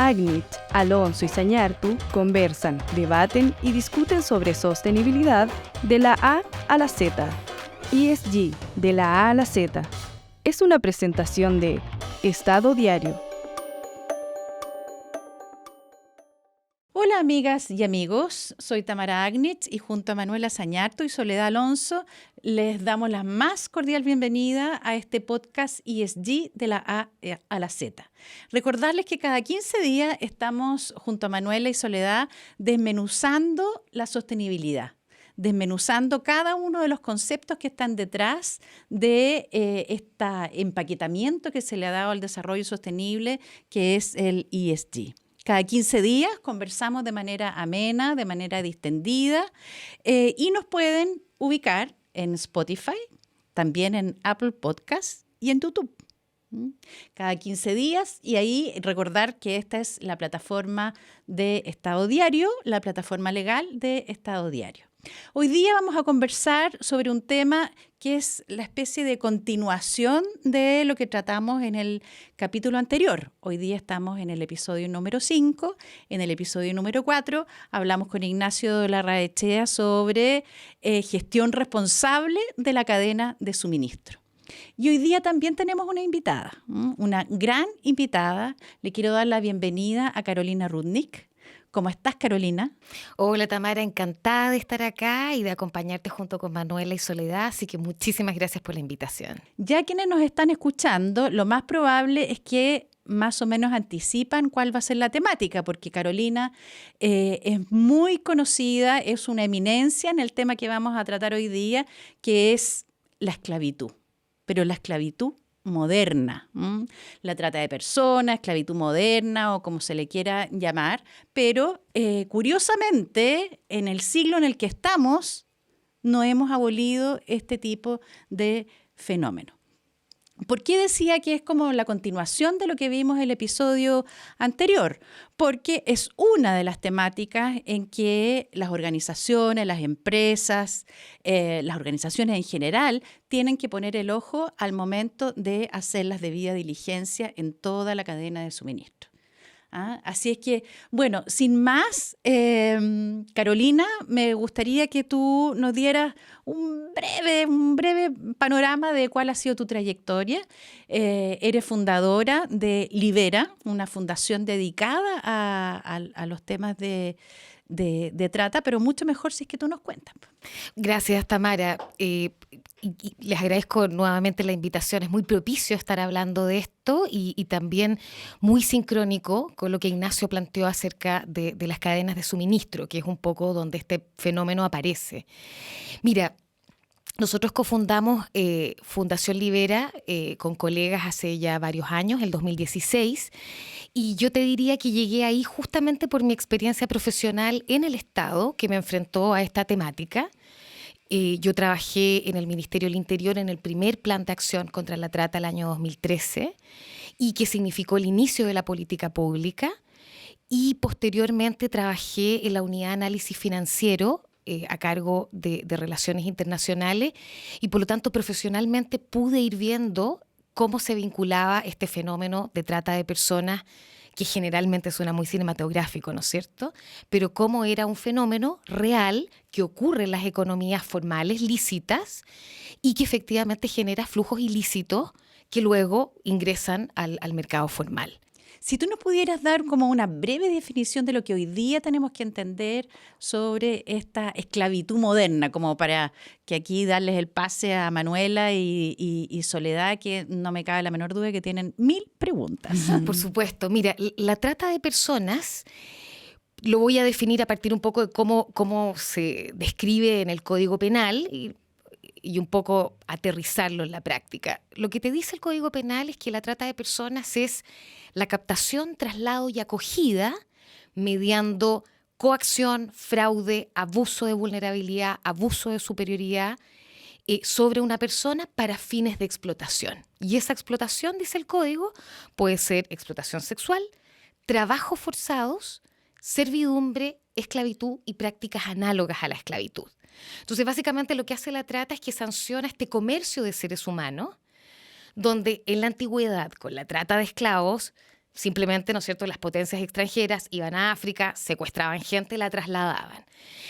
Agnit, Alonso y Zañartu conversan, debaten y discuten sobre sostenibilidad de la A a la Z. ESG, de la A a la Z. Es una presentación de Estado Diario. Hola amigas y amigos, soy Tamara Agnitz y junto a Manuela Zañartu y Soledad Alonso les damos la más cordial bienvenida a este podcast ESG de la A a la Z. Recordarles que cada 15 días estamos junto a Manuela y Soledad desmenuzando la sostenibilidad, desmenuzando cada uno de los conceptos que están detrás de este empaquetamiento que se le ha dado al desarrollo sostenible, que es el ESG. Cada 15 días conversamos de manera amena, de manera distendida, y nos pueden ubicar en Spotify, también en Apple Podcasts y en YouTube. Cada 15 días, y ahí recordar que esta es la plataforma de Estado Diario, la plataforma legal de Estado Diario. Hoy día vamos a conversar sobre un tema que es la especie de continuación de lo que tratamos en el capítulo anterior. Hoy día estamos en el episodio número 5. En el episodio número 4 hablamos con Ignacio Larraechea sobre gestión responsable de la cadena de suministro. Y hoy día también tenemos una invitada, una gran invitada. Le quiero dar la bienvenida a Carolina Rudnick. ¿Cómo estás, Carolina? Hola, Tamara, encantada de estar acá y de acompañarte junto con Manuela y Soledad, así que muchísimas gracias por la invitación. Ya quienes nos están escuchando, lo más probable es que más o menos anticipan cuál va a ser la temática, porque Carolina es muy conocida, es una eminencia en el tema que vamos a tratar hoy día, que es la esclavitud, pero la esclavitud moderna, la trata de personas, esclavitud moderna o como se le quiera llamar, pero curiosamente en el siglo en el que estamos no hemos abolido este tipo de fenómeno. ¿Por qué decía que es como la continuación de lo que vimos en el episodio anterior? Porque es una de las temáticas en que las organizaciones, las empresas, las organizaciones en general tienen que poner el ojo al momento de hacer las debidas diligencias en toda la cadena de suministro. Así es que, bueno, sin más, Carolina, me gustaría que tú nos dieras un breve panorama de cuál ha sido tu trayectoria. Eres fundadora de Libera, una fundación dedicada a los temas de trata, pero mucho mejor si es que tú nos cuentas. Gracias, Tamara. Y les agradezco nuevamente la invitación. Es muy propicio estar hablando de esto y también muy sincrónico con lo que Ignacio planteó acerca de las cadenas de suministro, que es un poco donde este fenómeno aparece. Mira, nosotros cofundamos Fundación Libera con colegas hace ya varios años, el 2016, y yo te diría que llegué ahí justamente por mi experiencia profesional en el Estado, que me enfrentó a esta temática. Yo trabajé en el Ministerio del Interior en el primer plan de acción contra la trata el año 2013 y que significó el inicio de la política pública, y posteriormente trabajé en la unidad de análisis financiero a cargo de relaciones internacionales, y por lo tanto profesionalmente pude ir viendo cómo se vinculaba este fenómeno de trata de personas, que generalmente suena muy cinematográfico, ¿no es cierto? Pero cómo era un fenómeno real que ocurre en las economías formales, lícitas, y que efectivamente genera flujos ilícitos que luego ingresan al mercado formal. Si tú nos pudieras dar como una breve definición de lo que hoy día tenemos que entender sobre esta esclavitud moderna, como para que aquí darles el pase a Manuela y Soledad, que no me cabe la menor duda que tienen 1000 preguntas. Por supuesto. Mira, la trata de personas lo voy a definir a partir un poco de cómo se describe en el Código Penal y un poco aterrizarlo en la práctica. Lo que te dice el Código Penal es que la trata de personas es la captación, traslado y acogida mediando coacción, fraude, abuso de vulnerabilidad, abuso de superioridad sobre una persona para fines de explotación. Y esa explotación, dice el Código, puede ser explotación sexual, trabajos forzados, servidumbre, esclavitud y prácticas análogas a la esclavitud. Entonces, básicamente lo que hace la trata es que sanciona este comercio de seres humanos, donde en la antigüedad, con la trata de esclavos, Simplemente, ¿no es cierto?, las potencias extranjeras iban a África, secuestraban gente, la trasladaban.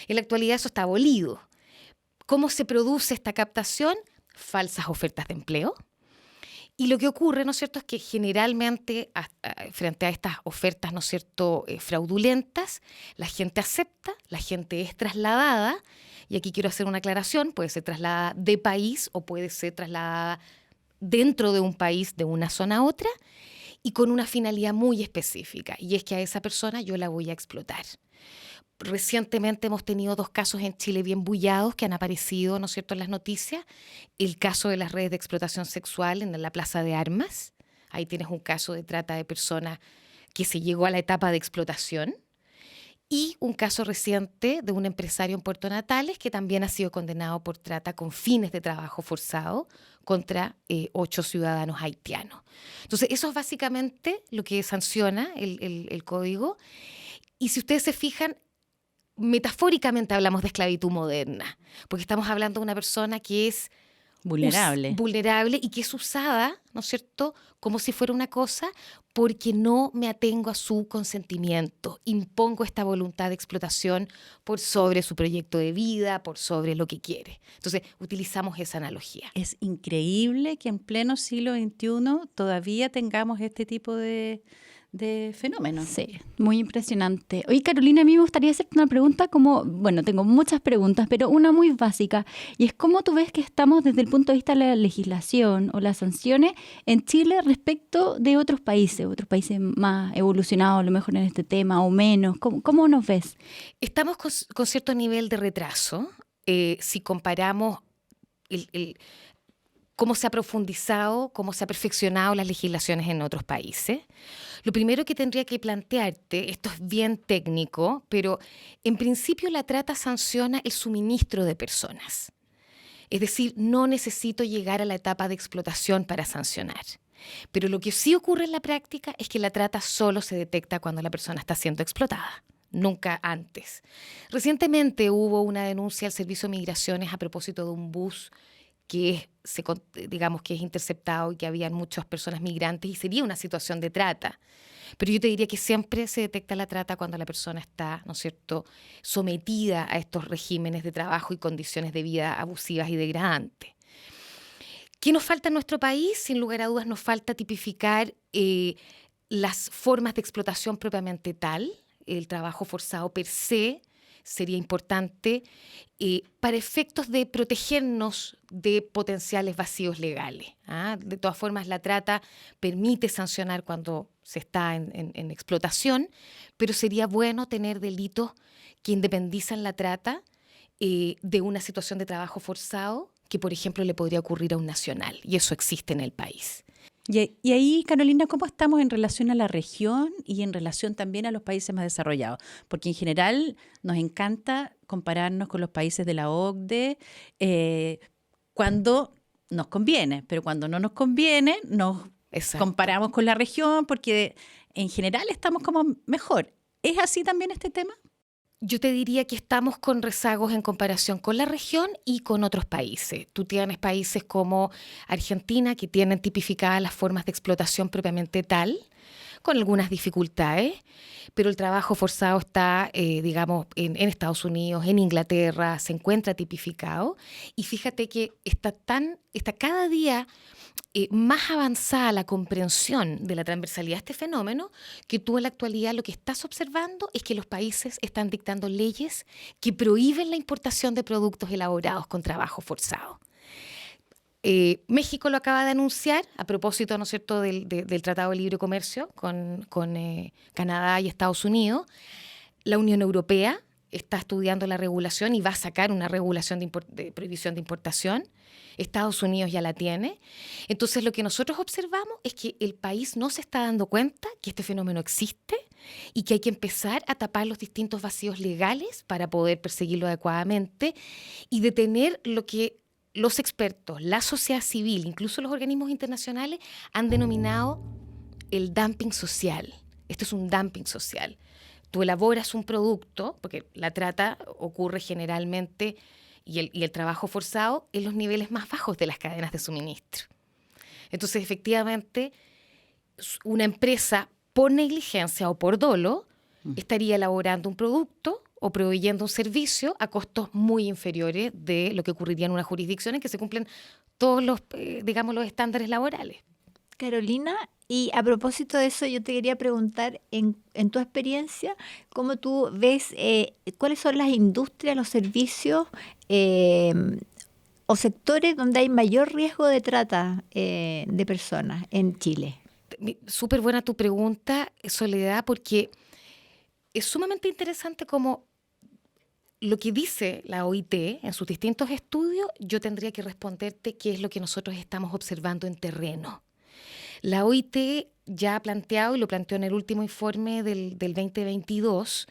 En la actualidad eso está abolido. ¿Cómo se produce esta captación? Falsas ofertas de empleo. Y lo que ocurre, ¿no es cierto?, es que generalmente frente a estas ofertas, ¿no es cierto?, fraudulentas, la gente acepta, la gente es trasladada, y aquí quiero hacer una aclaración, puede ser trasladada de país o puede ser trasladada dentro de un país, de una zona a otra, y con una finalidad muy específica, y es que a esa persona yo la voy a explotar. Recientemente hemos tenido 2 casos en Chile bien bullados que han aparecido, ¿no es cierto?, en las noticias. El caso de las redes de explotación sexual en la Plaza de Armas. Ahí tienes un caso de trata de personas que se llegó a la etapa de explotación. Y un caso reciente de un empresario en Puerto Natales que también ha sido condenado por trata con fines de trabajo forzado contra 8 ciudadanos haitianos. Entonces, eso es básicamente lo que sanciona el código. Y si ustedes se fijan, metafóricamente hablamos de esclavitud moderna, porque estamos hablando de una persona que es vulnerable y que es usada, ¿no es cierto?, como si fuera una cosa, porque no me atengo a su consentimiento, impongo esta voluntad de explotación por sobre su proyecto de vida, por sobre lo que quiere. Entonces, utilizamos esa analogía. Es increíble que en pleno siglo XXI todavía tengamos este tipo de fenómenos. Sí, muy impresionante. Oye, Carolina, a mí me gustaría hacerte una pregunta bueno, tengo muchas preguntas, pero una muy básica, y es cómo tú ves que estamos desde el punto de vista de la legislación o las sanciones en Chile respecto de otros países más evolucionados a lo mejor en este tema o menos. ¿Cómo nos ves? Estamos con cierto nivel de retraso si comparamos cómo se ha profundizado, cómo se ha perfeccionado las legislaciones en otros países. Lo primero que tendría que plantearte, esto es bien técnico, pero en principio la trata sanciona el suministro de personas. Es decir, no necesito llegar a la etapa de explotación para sancionar. Pero lo que sí ocurre en la práctica es que la trata solo se detecta cuando la persona está siendo explotada, nunca antes. Recientemente hubo una denuncia al Servicio de Migraciones a propósito de un bus que es interceptado y que habían muchas personas migrantes y sería una situación de trata. Pero yo te diría que siempre se detecta la trata cuando la persona está, ¿no es cierto?, sometida a estos regímenes de trabajo y condiciones de vida abusivas y degradantes. ¿Qué nos falta en nuestro país? Sin lugar a dudas nos falta tipificar las formas de explotación propiamente tal. El trabajo forzado per se sería importante para efectos de protegernos de potenciales vacíos legales. De todas formas, la trata permite sancionar cuando se está en explotación, pero sería bueno tener delitos que independizan la trata de una situación de trabajo forzado que, por ejemplo, le podría ocurrir a un nacional, y eso existe en el país. Y ahí, Carolina, ¿cómo estamos en relación a la región y en relación también a los países más desarrollados? Porque en general nos encanta compararnos con los países de la OCDE cuando nos conviene, pero cuando no nos conviene nos comparamos con la región porque en general estamos como mejor. ¿Es así también este tema? Yo te diría que estamos con rezagos en comparación con la región y con otros países. Tú tienes países como Argentina que tienen tipificadas las formas de explotación propiamente tal, con algunas dificultades, pero el trabajo forzado está, en Estados Unidos, en Inglaterra, se encuentra tipificado. Y fíjate que está cada día más avanzada la comprensión de la transversalidad de este fenómeno, que tú en la actualidad lo que estás observando es que los países están dictando leyes que prohíben la importación de productos elaborados con trabajo forzado. México lo acaba de anunciar a propósito, ¿no es cierto?, del Tratado de Libre Comercio con Canadá y Estados Unidos. La Unión Europea está estudiando la regulación y va a sacar una regulación de prohibición de importación. Estados Unidos ya la tiene. Entonces, lo que nosotros observamos es que el país no se está dando cuenta que este fenómeno existe y que hay que empezar a tapar los distintos vacíos legales para poder perseguirlo adecuadamente y detener lo que los expertos, la sociedad civil, incluso los organismos internacionales, han denominado el dumping social. Esto es un dumping social. Tú elaboras un producto, porque la trata ocurre generalmente y el trabajo forzado en los niveles más bajos de las cadenas de suministro. Entonces, efectivamente, una empresa por negligencia o por dolo, estaría elaborando un producto o proveyendo un servicio a costos muy inferiores de lo que ocurriría en una jurisdicción en que se cumplen todos los, digamos, los estándares laborales. Carolina, y a propósito de eso, yo te quería preguntar, en tu experiencia, ¿cómo tú ves cuáles son las industrias, los servicios o sectores donde hay mayor riesgo de trata de personas en Chile? Súper buena tu pregunta, Soledad, porque es sumamente interesante como lo que dice la OIT en sus distintos estudios. Yo tendría que responderte qué es lo que nosotros estamos observando en terreno. La OIT ya ha planteado, y lo planteó en el último informe del 2022,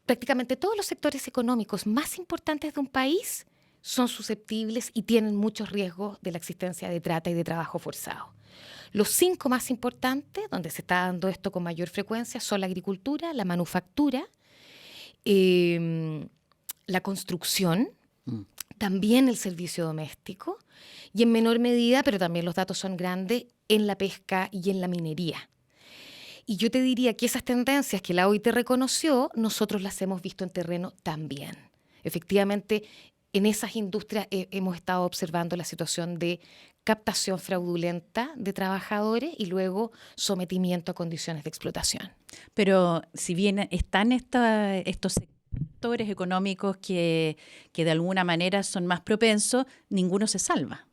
prácticamente todos los sectores económicos más importantes de un país son susceptibles y tienen muchos riesgos de la existencia de trata y de trabajo forzado. Los 5 más importantes, donde se está dando esto con mayor frecuencia, son la agricultura, la manufactura, la construcción, también el servicio doméstico y en menor medida, pero también los datos son grandes, en la pesca y en la minería. Y yo te diría que esas tendencias que la OIT reconoció, nosotros las hemos visto en terreno también. Efectivamente, en esas industrias hemos estado observando la situación de captación fraudulenta de trabajadores y luego sometimiento a condiciones de explotación. Pero si bien están estos sectores económicos que de alguna manera son más propensos, ninguno se salva.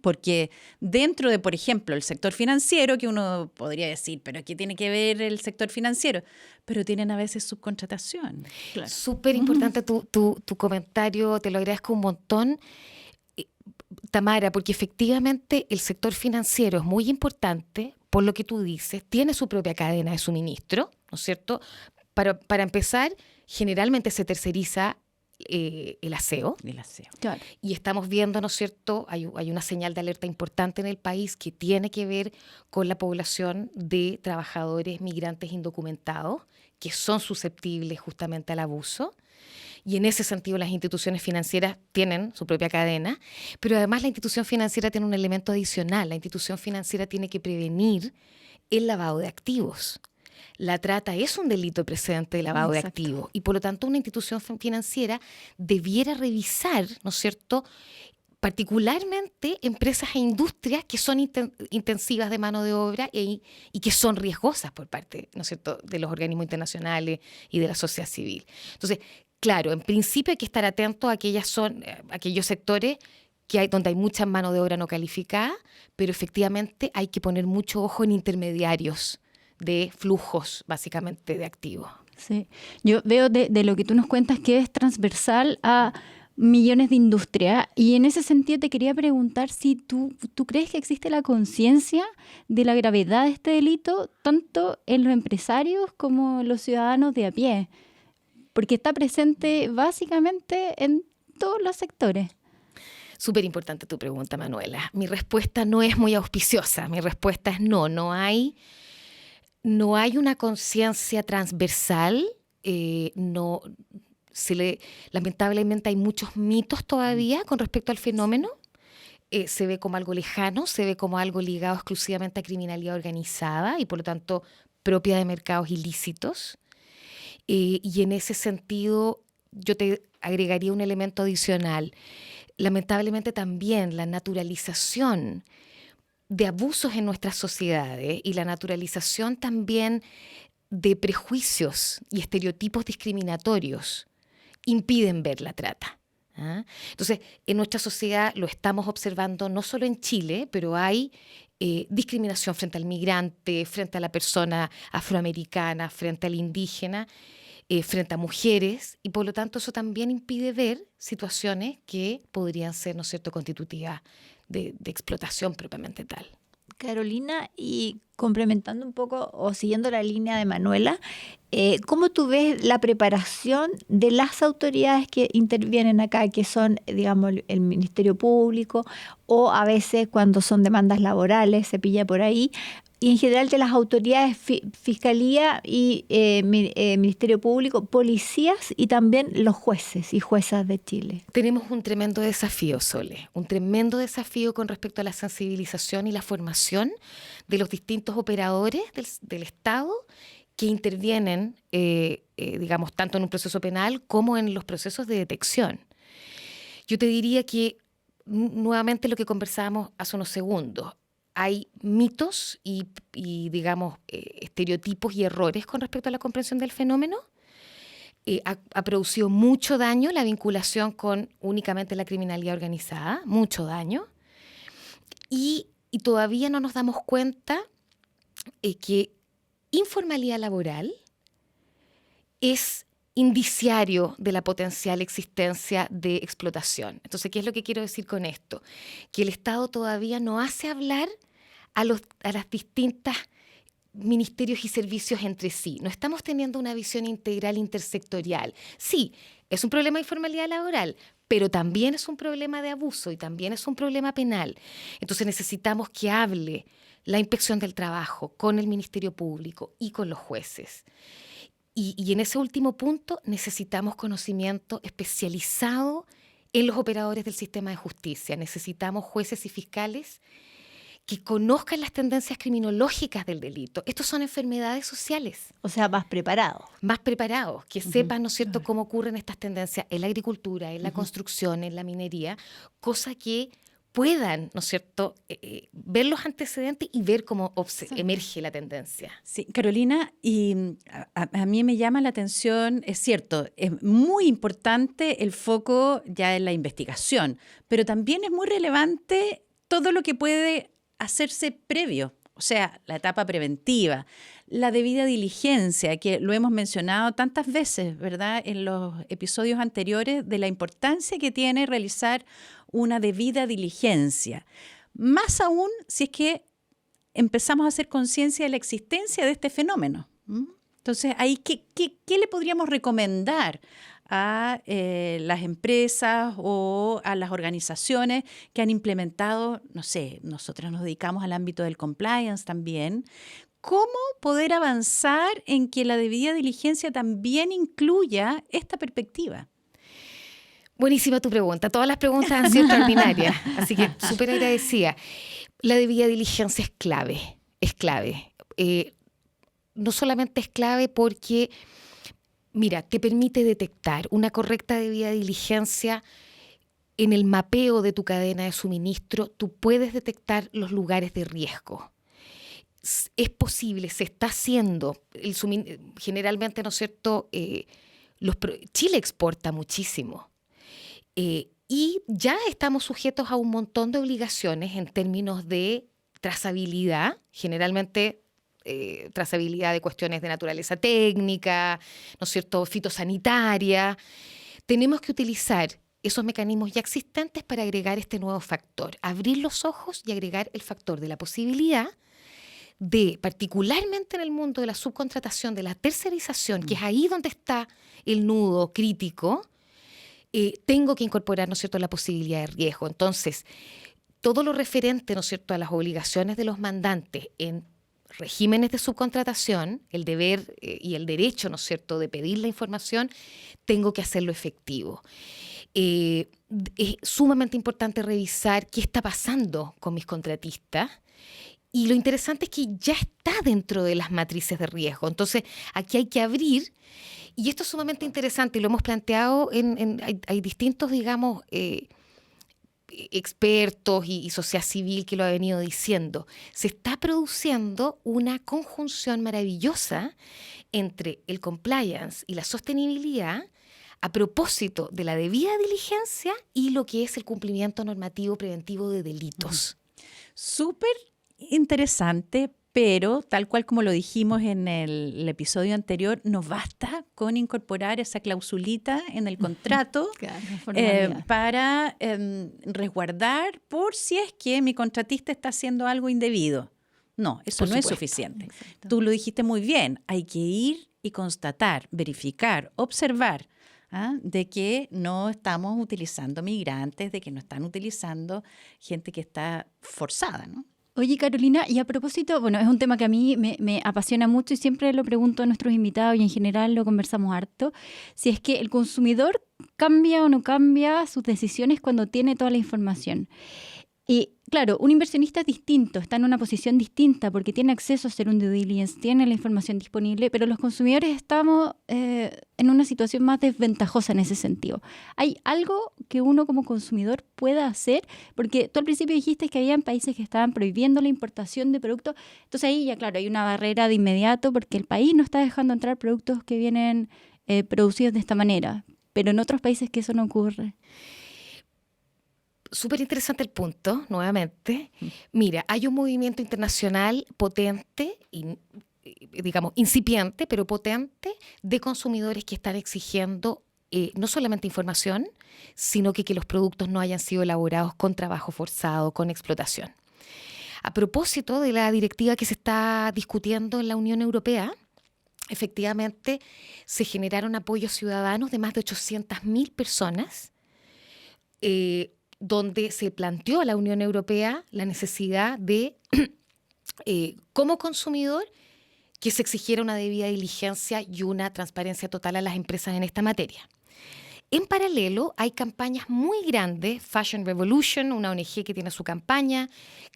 Porque dentro de, por ejemplo, el sector financiero, que uno podría decir, pero ¿qué tiene que ver el sector financiero? Pero tienen a veces subcontratación. Claro. Súper importante tu comentario, te lo agradezco un montón, Tamara, porque efectivamente el sector financiero es muy importante, por lo que tú dices, tiene su propia cadena de suministro, ¿no es cierto? Para empezar, generalmente se terceriza el aseo. Claro. Y estamos viendo, ¿no es cierto?, hay una señal de alerta importante en el país que tiene que ver con la población de trabajadores migrantes indocumentados que son susceptibles justamente al abuso. Y en ese sentido las instituciones financieras tienen su propia cadena, pero además la institución financiera tiene un elemento adicional. La institución financiera tiene que prevenir el lavado de activos. La trata es un delito precedente de lavado de activos y por lo tanto una institución financiera debiera revisar, ¿no es cierto?, particularmente empresas e industrias que son intensivas de mano de obra y que son riesgosas por parte, ¿no es cierto?, de los organismos internacionales y de la sociedad civil. Entonces, claro, en principio hay que estar atento a aquellos sectores donde hay mucha mano de obra no calificada, pero efectivamente hay que poner mucho ojo en intermediarios de flujos, básicamente, de activos. Sí. Yo veo de lo que tú nos cuentas que es transversal a millones de industrias y en ese sentido te quería preguntar si tú crees que existe la conciencia de la gravedad de este delito tanto en los empresarios como en los ciudadanos de a pie, porque está presente básicamente en todos los sectores. Súper importante tu pregunta, Manuela. Mi respuesta no es muy auspiciosa. Mi respuesta es no hay una conciencia transversal. Lamentablemente hay muchos mitos todavía con respecto al fenómeno. Se ve como algo lejano, se ve como algo ligado exclusivamente a criminalidad organizada y por lo tanto propia de mercados ilícitos. Y en ese sentido yo te agregaría un elemento adicional. Lamentablemente también la naturalización de abusos en nuestras sociedades y la naturalización también de prejuicios y estereotipos discriminatorios impiden ver la trata. Entonces, en nuestra sociedad lo estamos observando no solo en Chile, pero hay discriminación frente al migrante, frente a la persona afroamericana, frente al indígena, frente a mujeres, y por lo tanto eso también impide ver situaciones que podrían ser, ¿no es cierto?, constitutivas de explotación propiamente tal. Carolina, y complementando un poco o siguiendo la línea de Manuela, ¿cómo tú ves la preparación de las autoridades que intervienen acá, que son, digamos, el Ministerio Público o a veces cuando son demandas laborales, se pilla por ahí, y en general de las autoridades, Fiscalía y Ministerio Público, policías y también los jueces y juezas de Chile? Tenemos un tremendo desafío, Sole, un tremendo desafío con respecto a la sensibilización y la formación de los distintos operadores del Estado que intervienen, digamos, tanto en un proceso penal como en los procesos de detección. Yo te diría que, nuevamente, lo que conversábamos hace unos segundos, hay mitos y digamos, estereotipos y errores con respecto a la comprensión del fenómeno. Ha producido mucho daño la vinculación con únicamente la criminalidad organizada, mucho daño. Y todavía no nos damos cuenta que informalidad laboral es indiciario de la potencial existencia de explotación. Entonces, ¿qué es lo que quiero decir con esto? Que el Estado todavía no hace hablar a las distintas ministerios y servicios entre sí. No estamos teniendo una visión integral intersectorial. Sí, es un problema de informalidad laboral, pero también es un problema de abuso y también es un problema penal. Entonces necesitamos que hable la Inspección del Trabajo con el Ministerio Público y con los jueces. Y en ese último punto necesitamos conocimiento especializado en los operadores del sistema de justicia. Necesitamos jueces y fiscales que conozcan las tendencias criminológicas del delito. Estos son enfermedades sociales. O sea, más preparados. Más preparados, que sepan, ¿no es cierto?, cómo ocurren estas tendencias en la agricultura, en la construcción, en la minería, cosa que puedan, ¿no es cierto?, ver los antecedentes y ver cómo emerge la tendencia. Sí, Carolina, y a mí me llama la atención, es cierto, es muy importante el foco ya en la investigación, pero también es muy relevante todo lo que puede hacerse previo, o sea, la etapa preventiva, la debida diligencia, que lo hemos mencionado tantas veces, ¿verdad?, en los episodios anteriores, de la importancia que tiene realizar una debida diligencia. Más aún si es que empezamos a hacer conciencia de la existencia de este fenómeno. Entonces, ahí, ¿qué le podríamos recomendar a las empresas o a las organizaciones que han implementado, no sé, nosotros nos dedicamos al ámbito del compliance también? ¿Cómo poder avanzar en que la debida diligencia también incluya esta perspectiva? Buenísima tu pregunta. Todas las preguntas han sido extraordinarias, así que súper agradecida. La debida diligencia es clave, es clave. No solamente es clave porque, mira, te permite detectar una correcta debida diligencia en el mapeo de tu cadena de suministro. Tú puedes detectar los lugares de riesgo. Es posible, se está haciendo. Generalmente, ¿no es cierto?, Chile exporta muchísimo. Y ya estamos sujetos a un montón de obligaciones en términos de trazabilidad, generalmente trazabilidad de cuestiones de naturaleza técnica, ¿no es cierto?, fitosanitaria. Tenemos que utilizar esos mecanismos ya existentes para agregar este nuevo factor, abrir los ojos y agregar el factor de la posibilidad de, particularmente en el mundo de la subcontratación, de la tercerización, que es ahí donde está el nudo crítico, tengo que incorporar, ¿no es cierto?, la posibilidad de riesgo. Entonces, todo lo referente, ¿no es cierto?, a las obligaciones de los mandantes en regímenes de subcontratación, el deber y el derecho, ¿no es cierto?, de pedir la información, tengo que hacerlo efectivo. Es sumamente importante revisar qué está pasando con mis contratistas. Y lo interesante es que ya está dentro de las matrices de riesgo. Entonces, aquí hay que abrir. Y esto es sumamente interesante y lo hemos planteado hay distintos, digamos, expertos y sociedad civil que lo ha venido diciendo. Se está produciendo una conjunción maravillosa entre el compliance y la sostenibilidad a propósito de la debida diligencia y lo que es el cumplimiento normativo preventivo de delitos. Súper interesante, pero tal cual como lo dijimos en el episodio anterior, no basta con incorporar esa clausulita en el contrato para resguardar por si es que mi contratista está haciendo algo indebido. No, eso no es suficiente. Exacto. Tú lo dijiste muy bien, hay que ir y constatar, verificar, observar de que no estamos utilizando migrantes, de que no están utilizando gente que está forzada, ¿no? Oye, Carolina, y a propósito, bueno, es un tema que a mí me apasiona mucho y siempre lo pregunto a nuestros invitados y en general lo conversamos harto, si es que el consumidor cambia o no cambia sus decisiones cuando tiene toda la información. Y claro, un inversionista es distinto, está en una posición distinta porque tiene acceso a hacer un due diligence, tiene la información disponible, pero los consumidores estamos en una situación más desventajosa en ese sentido. ¿Hay algo que uno como consumidor pueda hacer? Porque tú al principio dijiste que había países que estaban prohibiendo la importación de productos, entonces ahí ya claro, hay una barrera de inmediato porque el país no está dejando entrar productos que vienen producidos de esta manera, pero en otros países que eso no ocurre. Súper interesante el punto, nuevamente. Mira, hay un movimiento internacional potente, digamos, incipiente, pero potente, de consumidores que están exigiendo no solamente información, sino que los productos no hayan sido elaborados con trabajo forzado, con explotación. A propósito de la directiva que se está discutiendo en la Unión Europea, efectivamente se generaron apoyos ciudadanos de más de 800.000 personas, donde se planteó a la Unión Europea la necesidad de, como consumidor, que se exigiera una debida diligencia y una transparencia total a las empresas en esta materia. En paralelo, hay campañas muy grandes, Fashion Revolution, una ONG que tiene su campaña,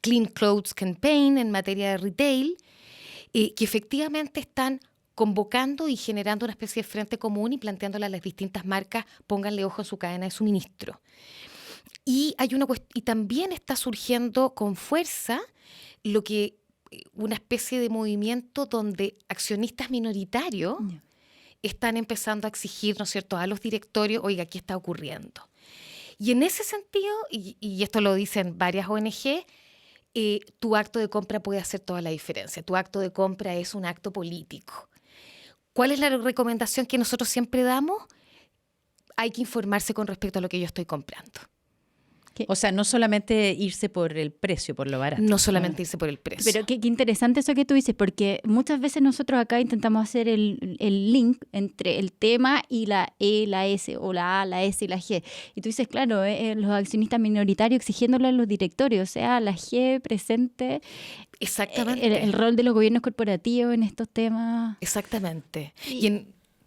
Clean Clothes Campaign en materia de retail, que efectivamente están convocando y generando una especie de frente común y planteándole a las distintas marcas, pónganle ojo en su cadena de suministro. Y también está surgiendo con fuerza una especie de movimiento donde accionistas minoritarios están empezando a exigir, ¿no es cierto?, a los directorios, oiga, ¿qué está ocurriendo? Y en ese sentido, y esto lo dicen varias ONG, tu acto de compra puede hacer toda la diferencia. Tu acto de compra es un acto político. ¿Cuál es la recomendación que nosotros siempre damos? Hay que informarse con respecto a lo que yo estoy comprando. O sea, no solamente irse por el precio, por lo barato. No solamente irse por el precio. Pero qué interesante eso que tú dices, porque muchas veces nosotros acá intentamos hacer el link entre el tema y la E, la S, o la A, la S y la G. Y tú dices, claro, los accionistas minoritarios exigiéndole a los directorios, o sea, la G presente. Exactamente. El rol de los gobiernos corporativos en estos temas. Exactamente.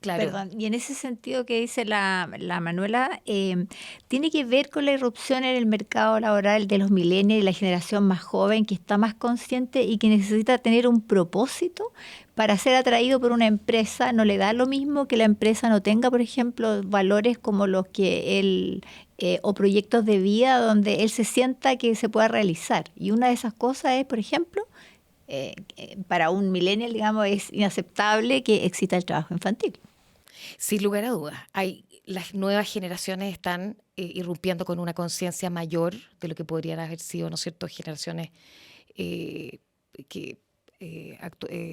Claro. Perdón, y en ese sentido que dice la Manuela, tiene que ver con la irrupción en el mercado laboral de los millennials y la generación más joven que está más consciente y que necesita tener un propósito para ser atraído por una empresa. No le da lo mismo que la empresa no tenga, por ejemplo, valores como los que él o proyectos de vida donde él se sienta que se pueda realizar. Y una de esas cosas es, por ejemplo, para un millennial, digamos, es inaceptable que exista el trabajo infantil. Sin lugar a dudas, las nuevas generaciones están irrumpiendo con una conciencia mayor de lo que podrían haber sido, ¿no es cierto?, generaciones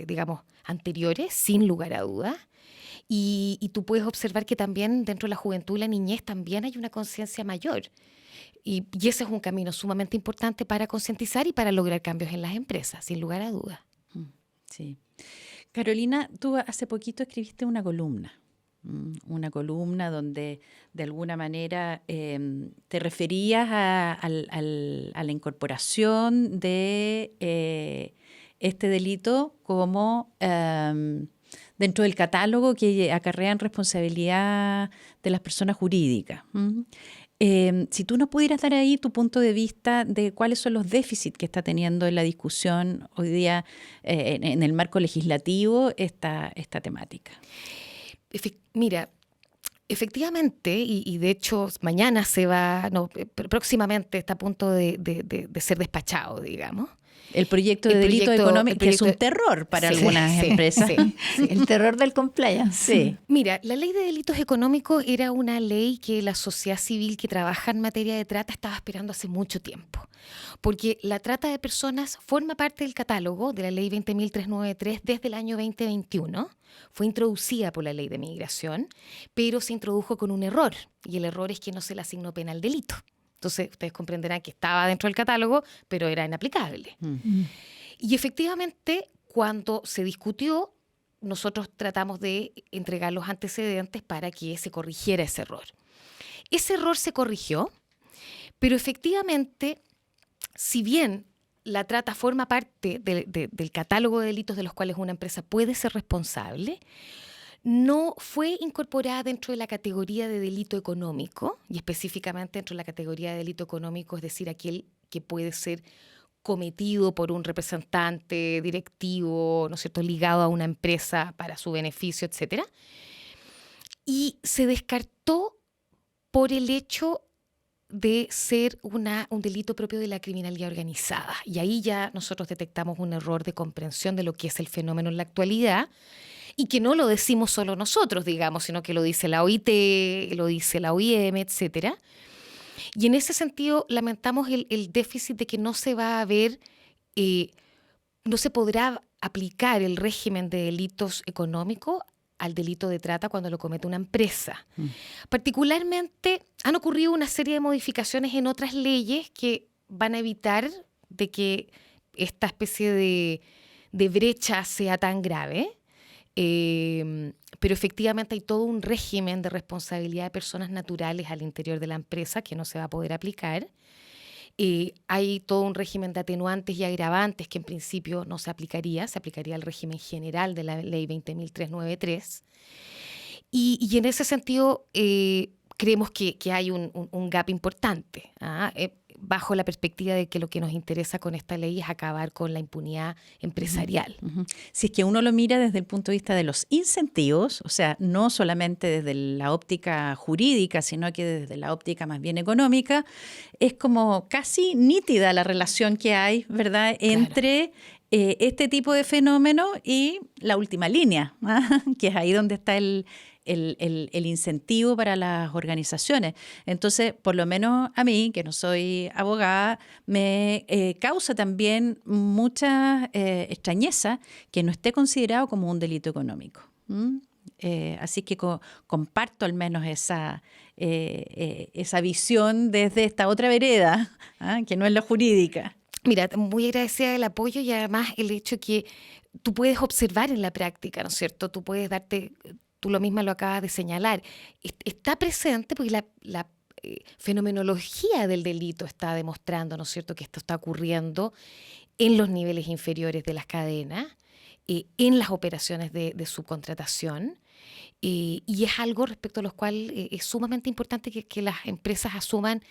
digamos, anteriores, sin lugar a dudas. Y tú puedes observar que también dentro de la juventud y la niñez también hay una conciencia mayor. Y ese es un camino sumamente importante para concientizar y para lograr cambios en las empresas, sin lugar a dudas. Sí. Carolina, tú hace poquito escribiste una columna donde de alguna manera te referías a la incorporación de este delito como dentro del catálogo que acarrean responsabilidad de las personas jurídicas. Si tú nos pudieras dar ahí tu punto de vista de cuáles son los déficits que está teniendo en la discusión hoy día en el marco legislativo esta temática. Mira, efectivamente, y de hecho mañana próximamente está a punto de ser despachado, digamos. El proyecto de delito económico, que es un terror para algunas empresas. Sí, el terror del compliance. Sí. Mira, la ley de delitos económicos era una ley que la sociedad civil que trabaja en materia de trata estaba esperando hace mucho tiempo. Porque la trata de personas forma parte del catálogo de la ley 20.393 desde el año 2021. Fue introducida por la ley de migración, pero se introdujo con un error. Y el error es que no se le asignó pena al delito. Entonces, ustedes comprenderán que estaba dentro del catálogo, pero era inaplicable. Y efectivamente, cuando se discutió, nosotros tratamos de entregar los antecedentes para que se corrigiera ese error. Ese error se corrigió, pero efectivamente, si bien la trata forma parte del catálogo de delitos de los cuales una empresa puede ser responsable, no fue incorporada dentro de la categoría de delito económico, y específicamente dentro de la categoría de delito económico, es decir, aquel que puede ser cometido por un representante directivo, ¿no es cierto?, ligado a una empresa para su beneficio, etcétera. Y se descartó por el hecho de ser un delito propio de la criminalidad organizada. Y ahí ya nosotros detectamos un error de comprensión de lo que es el fenómeno en la actualidad, y que no lo decimos solo nosotros, digamos, sino que lo dice la OIT, lo dice la OIM, etcétera. Y en ese sentido lamentamos el déficit de que no se va a ver, no se podrá aplicar el régimen de delitos económicos al delito de trata cuando lo comete una empresa. Particularmente han ocurrido una serie de modificaciones en otras leyes que van a evitar de que esta especie de brecha sea tan grave. Pero efectivamente hay todo un régimen de responsabilidad de personas naturales al interior de la empresa que no se va a poder aplicar. Hay todo un régimen de atenuantes y agravantes que en principio no se aplicaría el régimen general de la ley 20.393. Y en ese sentido creemos que hay un gap importante, bajo la perspectiva de que lo que nos interesa con esta ley es acabar con la impunidad empresarial. Si es que uno lo mira desde el punto de vista de los incentivos, o sea, no solamente desde la óptica jurídica, sino que desde la óptica más bien económica, es como casi nítida la relación que hay, ¿verdad?, entre este tipo de fenómeno y la última línea, que es ahí donde está el incentivo para las organizaciones. Entonces, por lo menos a mí, que no soy abogada, me causa también mucha extrañeza que no esté considerado como un delito económico. Así que comparto al menos esa visión desde esta otra vereda, que no es la jurídica. Mira, muy agradecida del apoyo y además el hecho que tú puedes observar en la práctica, ¿no es cierto? Tú puedes darte... Tú lo misma lo acabas de señalar, está presente porque la fenomenología del delito está demostrando, ¿no es cierto?, que esto está ocurriendo en los niveles inferiores de las cadenas, en las operaciones de subcontratación, y es algo respecto a lo cual es sumamente importante que las empresas asuman,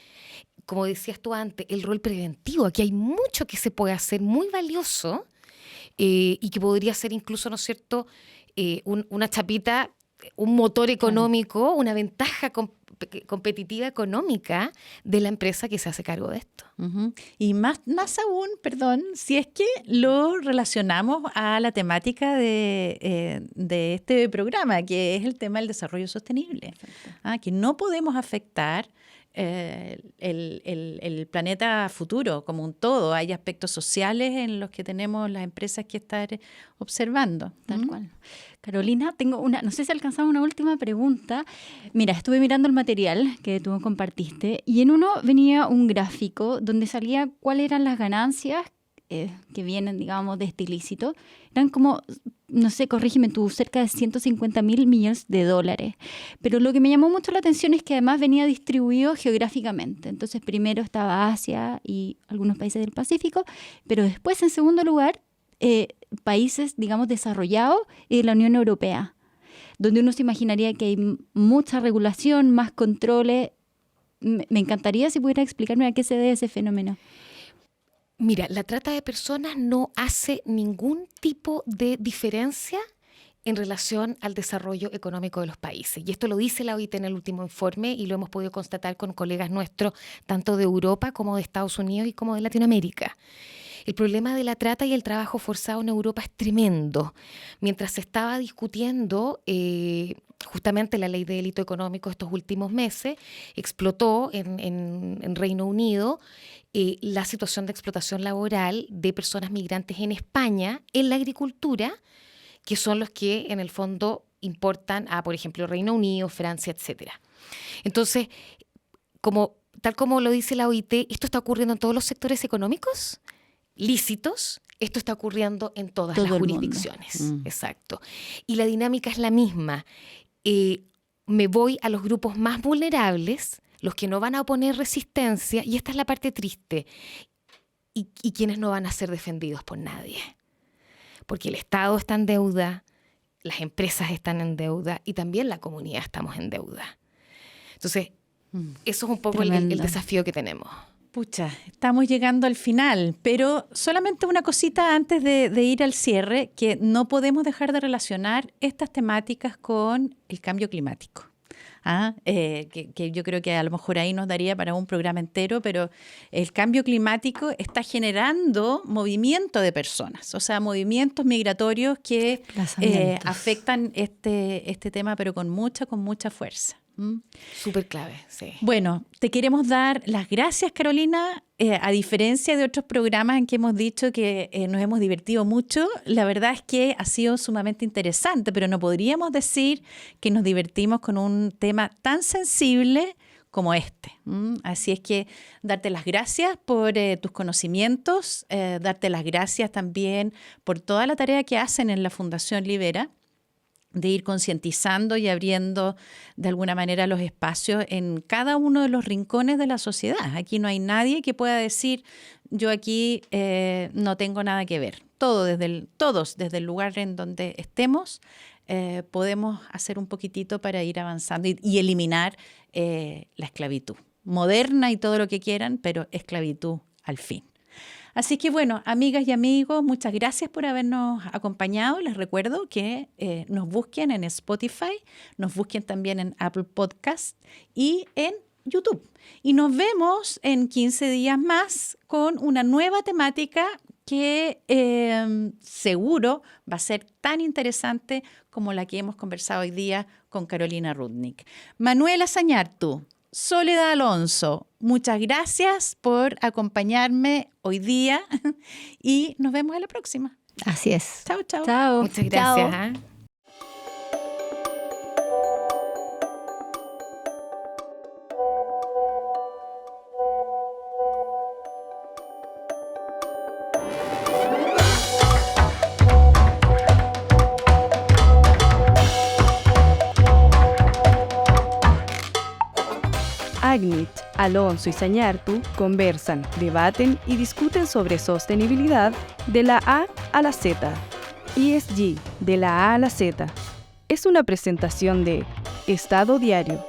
como decías tú antes, el rol preventivo. Aquí hay mucho que se puede hacer muy valioso y que podría ser incluso, ¿no es cierto?, una chapita, un motor económico, una ventaja competitiva económica de la empresa que se hace cargo de esto. Y más aún, si es que lo relacionamos a la temática de este programa, que es el tema del desarrollo sostenible. Que no podemos afectar el planeta futuro como un todo. Hay aspectos sociales en los que tenemos las empresas que estar observando. Tal cual. Carolina, no sé si alcanzamos una última pregunta. Mira, estuve mirando el material que tú compartiste y en uno venía un gráfico donde salía cuáles eran las ganancias que vienen, digamos, de este ilícito. Eran como, no sé, corrígeme tú, cerca de 150.000 millones de dólares. Pero lo que me llamó mucho la atención es que además venía distribuido geográficamente. Entonces, primero estaba Asia y algunos países del Pacífico, pero después, en segundo lugar, países, digamos, desarrollados y de la Unión Europea, donde uno se imaginaría que hay mucha regulación, más controles. Me encantaría si pudiera explicarme a qué se debe ese fenómeno. Mira, la trata de personas no hace ningún tipo de diferencia en relación al desarrollo económico de los países. Y esto lo dice la OIT en el último informe y lo hemos podido constatar con colegas nuestros, tanto de Europa como de Estados Unidos y como de Latinoamérica. El problema de la trata y el trabajo forzado en Europa es tremendo. Mientras se estaba discutiendo justamente la ley de delito económico estos últimos meses, explotó en Reino Unido la situación de explotación laboral de personas migrantes en España, en la agricultura, que son los que en el fondo importan a, por ejemplo, Reino Unido, Francia, etcétera. Entonces, tal como lo dice la OIT, esto está ocurriendo en todos los sectores económicos lícitos, esto está ocurriendo en todas las jurisdicciones. Exacto. Y la dinámica es la misma. Me voy a los grupos más vulnerables, los que no van a oponer resistencia, y esta es la parte triste. y quienes no van a ser defendidos por nadie. Porque el Estado está en deuda, las empresas están en deuda y también la comunidad estamos en deuda. Entonces, eso es un poco el desafío que tenemos. Pucha, estamos llegando al final, pero solamente una cosita antes de ir al cierre, que no podemos dejar de relacionar estas temáticas con el cambio climático. Que yo creo que a lo mejor ahí nos daría para un programa entero, pero el cambio climático está generando movimiento de personas, o sea, movimientos migratorios que afectan este tema, pero con mucha fuerza. Súper clave, sí. Bueno, te queremos dar las gracias, Carolina. A diferencia de otros programas en que hemos dicho que nos hemos divertido mucho, la verdad es que ha sido sumamente interesante, pero no podríamos decir que nos divertimos con un tema tan sensible como este. Así es que darte las gracias por tus conocimientos, darte las gracias también por toda la tarea que hacen en la Fundación Libera, de ir concientizando y abriendo de alguna manera los espacios en cada uno de los rincones de la sociedad. Aquí no hay nadie que pueda decir, yo aquí no tengo nada que ver. Todos desde el lugar en donde estemos, podemos hacer un poquitito para ir avanzando y eliminar la esclavitud moderna y todo lo que quieran, pero esclavitud al fin. Así que bueno, amigas y amigos, muchas gracias por habernos acompañado. Les recuerdo que nos busquen en Spotify, nos busquen también en Apple Podcast y en YouTube. Y nos vemos en 15 días más con una nueva temática que seguro va a ser tan interesante como la que hemos conversado hoy día con Carolina Rudnick. Manuela Zañartu, Soledad Alonso, muchas gracias por acompañarme hoy día y nos vemos en la próxima. Así es. Chao, chao. Chao. Muchas gracias. Chao. Agnit, Alonso y Zañartu conversan, debaten y discuten sobre sostenibilidad de la A a la Z. ESG, de la A a la Z. Es una presentación de Estado Diario.